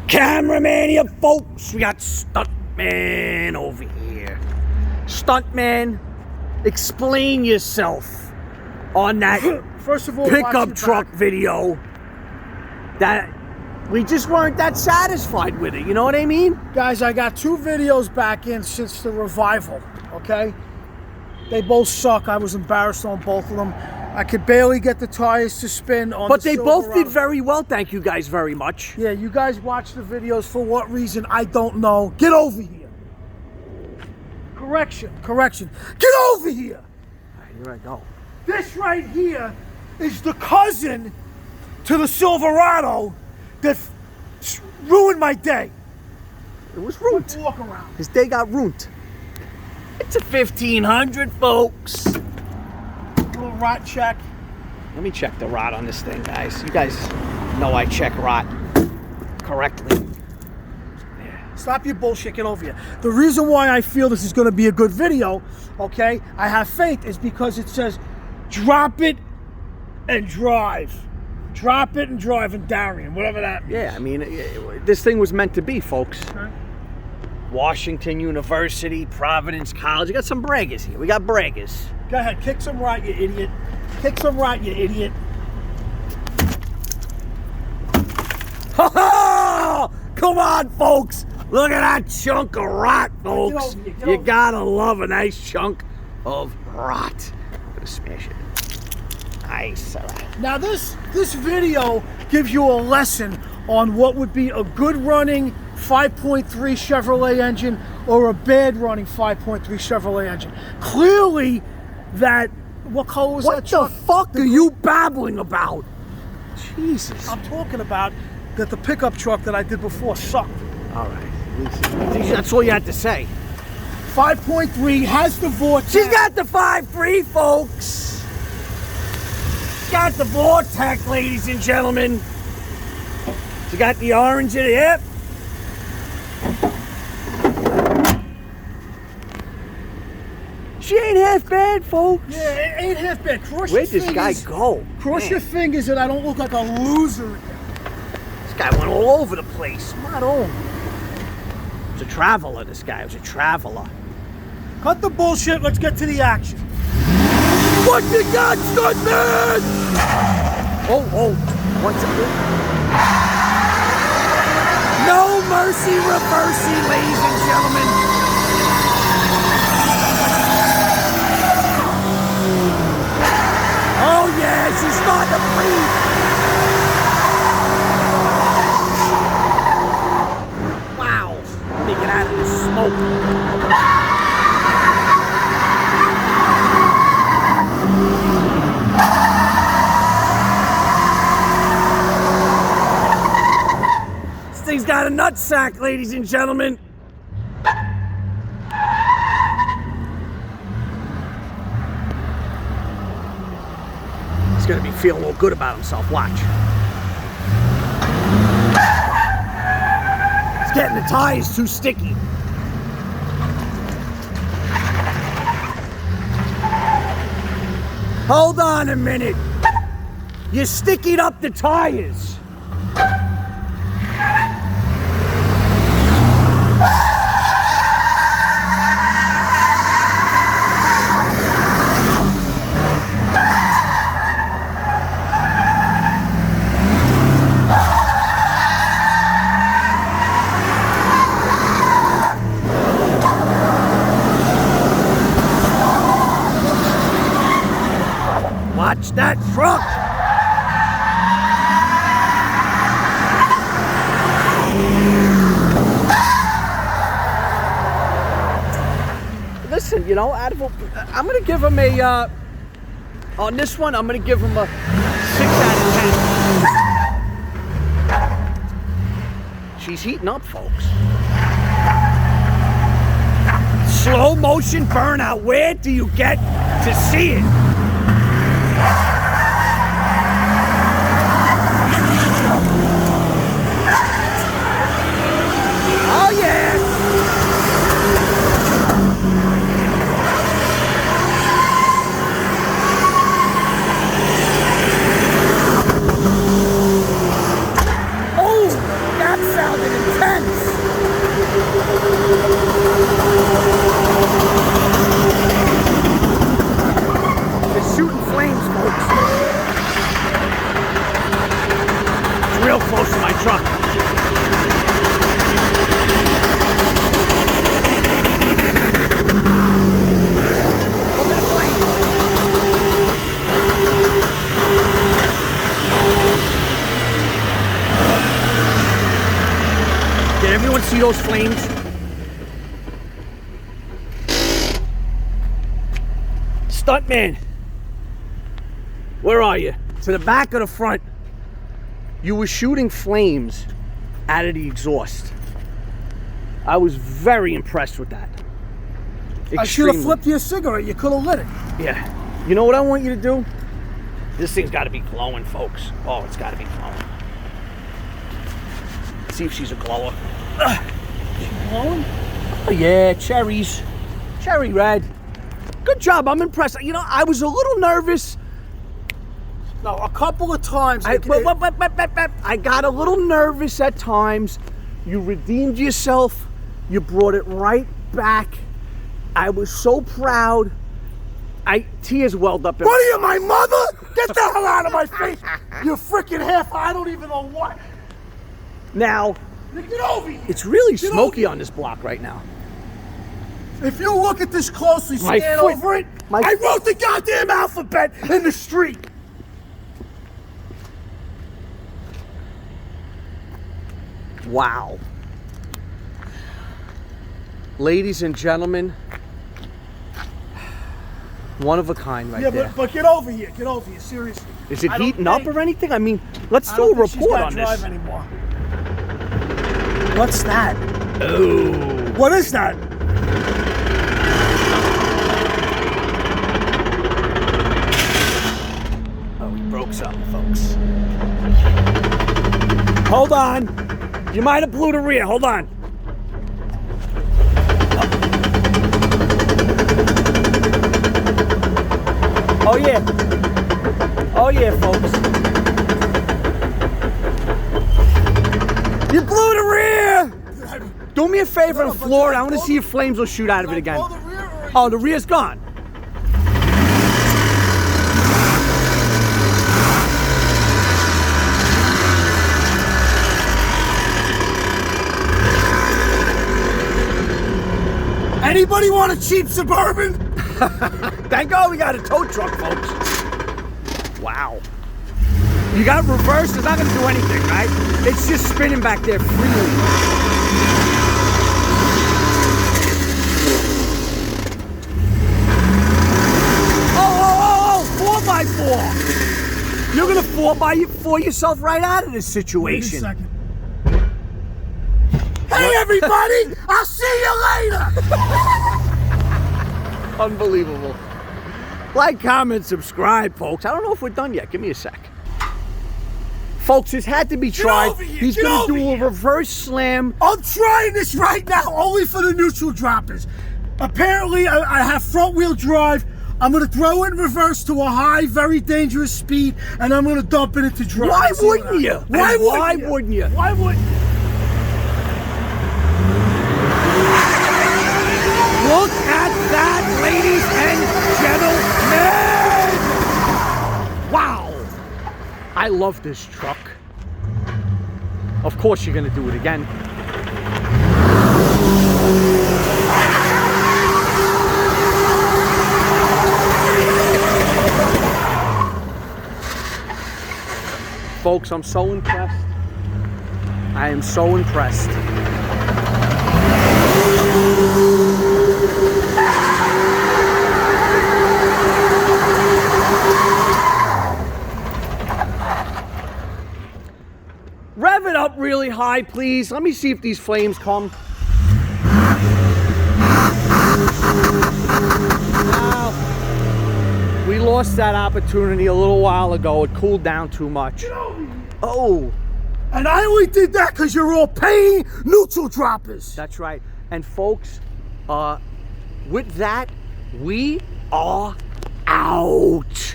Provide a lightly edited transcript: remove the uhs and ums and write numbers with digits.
Cameraman here, folks. We got Stuntman over here. Stuntman, explain yourself on that First of all, pickup truck video. That we just weren't that satisfied with it. You know what I mean? Guys, I got 2 videos back in since the revival, okay? They both suck. I was embarrassed on both of them. I could barely get the tires to spin on But the they both Silverado. did very well. Thank you guys very much. Yeah, you guys watch the videos for what reason? I don't know. Get over here. Correction. Get over here. All right, here I go. This right here is the cousin to the Silverado that ruined my day. It was ruined. Walk around. His day got ruined. It's a 1500, folks. Little rot check. Let me check the rot on this thing, guys. You guys know I check rot correctly. Stop your bullshit, get over here. The reason why I feel this is going to be a good video, okay, I have faith, is because it says drop it and drive. Drop it and drive in Darien, whatever that means. Yeah, I mean, this thing was meant to be, folks. Okay. Washington University, Providence College. We got some braggers here. We got braggers. Go ahead, kick some right, you idiot. Kick some right, you idiot. Ha ha! Come on, folks. Look at that chunk of rot, folks. Get over here, get You over gotta love a nice chunk of rot. I'm gonna smash it. Nice. All right. Now this video gives you a lesson on what would be a good running 5.3 Chevrolet engine or a bad running 5.3 Chevrolet engine. Clearly that, what color was that What the truck? fuck are you babbling about? Jesus. I'm talking about that the pickup truck that I did before sucked. All right. That's all you had to say. 5.3 has the vortex. She's got the 5.3, folks. Got the vortex, ladies and gentlemen. She got the orange in the hip. She ain't half bad, folks. Yeah, it ain't half bad. Cross Where'd your this guy fingers. go? Cross Man, your fingers that I don't look like a loser again. This guy went all over the place. Not on. He was a traveler, this guy. He was a traveler. Cut the bullshit, let's get to the action. What you got, Stuntman? Oh. What's it? No mercy, reversey, ladies and gentlemen. Oh yeah, she's starting to breathe. Wow. Let me get out of this smoke. This thing's got a nutsack, ladies and gentlemen. He's gonna be feeling a little good about himself. Watch. He's getting the tires too sticky. Hold on a minute. You stickied up the tires. Watch that truck! Listen, you know, I'm gonna give him a, on this one, I'm gonna give him a 6 out of 10. She's heating up, folks. Slow motion burnout, where do you get to see it? Oh yeah! Oh, that sounded real close to my truck. Did everyone see those flames? Stuntman, where are you? To the back or the front? You were shooting flames out of the exhaust. I was very impressed with that. I should have flipped you a cigarette. You could have lit it. Yeah. You know what I want you to do? This thing's got to be glowing, folks. Oh, it's got to be glowing. See if she's a glower. She glowing? Oh, yeah, cherries. Cherry red. Good job. I'm impressed. You know, I was a little nervous. No, a couple of times. I got a little nervous at times. You redeemed yourself. You brought it right back. I was so proud. Tears welled up. What are you, my mother? Get the hell out of my face. You freaking half. I don't even know what. Now, get over here. It's really smoky on this block right now. If you look at this closely, stand over it. I wrote the goddamn alphabet in the street. Wow. Ladies and gentlemen, one of a kind right there. Yeah, but get over here. Get over here, seriously. Is it heating up or anything? I mean, let's do a report on this. Anymore. What's that? Oh. What is that? Oh, we broke something, folks. Hold on. You might have blew the rear. Hold on. Oh, yeah. Oh, yeah, folks. You blew the rear! Do me a favor and floor it. I want to see if flames will shoot out of it again. Oh, the rear's gone. Anybody want a cheap Suburban? Thank God we got a tow truck, folks. Wow. You got reverse, it's not going to do anything, right? It's just spinning back there freely. Oh, 4x4. You're going to 4x4 yourself right out of this situation. Wait a second. Hey, everybody! I'll see you later! Unbelievable. Like, comment, subscribe, folks. I don't know if we're done yet. Give me a sec. Folks, this had to be tried. He's going to do a reverse slam. I'm trying this right now, only for the neutral droppers. Apparently, I have front wheel drive. I'm going to throw it in reverse to a high, very dangerous speed, and I'm going to dump it into drive. Why wouldn't you? Why wouldn't you? Why wouldn't you? Look at that, ladies and gentlemen! Wow! I love this truck. Of course you're gonna do it again. Folks, I'm so impressed. I am so impressed. Rev it up really high, please. Let me see if these flames come. Now, we lost that opportunity a little while ago. It cooled down too much. Oh. And I only did that because you're all paying neutral droppers. That's right. And folks, with that, we are out.